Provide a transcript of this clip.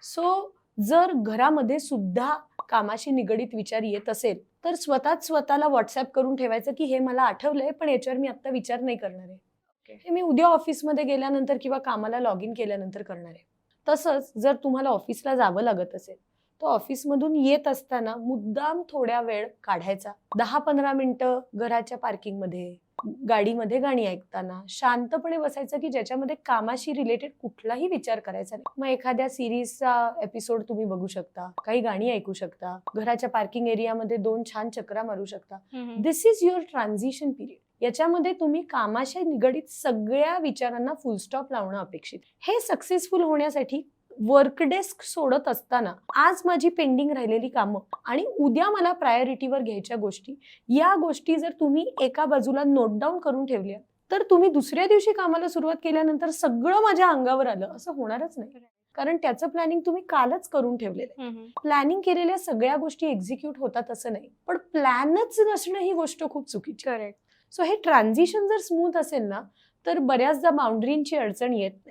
So जर घरामध्ये सुद्धा कामाशी निगडीत विचार येत असेल तर स्वतःच स्वतःला व्हॉट्सअप करून ठेवायचं की हे मला आठवलंय पण याच्यावर मी आता विचार नाही करणार आहे. हे मी उद्या ऑफिसमध्ये गेल्यानंतर किंवा कामाला लॉग इन केल्यानंतर करणार आहे. तसंच जर तुम्हाला ऑफिसला जावं लागत असेल तर ऑफिसमधून येत असताना मुद्दाम थोड्या वेळ काढायचा, 10-15 मिनिटं घराच्या पार्किंगमध्ये गाडीमध्ये गाणी ऐकताना शांतपणे बसायचं की ज्याच्यामध्ये कामाशी रिलेटेड कुठलाही विचार करायचा नाही. मग एखाद्या सिरीजचा एपिसोड तुम्ही बघू शकता, काही गाणी ऐकू शकता, घराच्या पार्किंग एरियामध्ये 2 छान चक्रा मारू शकता. दिस इज युअर ट्रान्झिशन पिरियड. याच्यामध्ये तुम्ही कामाशी निगडीत सगळ्या विचारांना फुलस्टॉप लावणं अपेक्षित. हे सक्सेसफुल होण्यासाठी वर्क डेस्क सोडत असताना आज माझी पेंडिंग राहिलेली कामं आणि उद्या मला प्रायोरिटीवर घ्यायच्या गोष्टी, या गोष्टी जर तुम्ही एका बाजूला नोट डाऊन करून ठेवल्या तर तुम्ही दुसऱ्या दिवशी कामाला सुरुवात केल्यानंतर सगळं माझ्या अंगावर आलं असं होणारच नाही. कारण त्याचं प्लॅनिंग तुम्ही कालच करून ठेवलेलं आहे. प्लॅनिंग केलेल्या सगळ्या गोष्टी एक्झिक्यूट होतात असं नाही, पण प्लॅनच नसणं ही गोष्ट खूप चुकीची. करेक्ट. सो हे ट्रान्झिशन जर स्मूथ असेल ना तर बऱ्याचदा बाउंड्रींची अडचण येत नाही.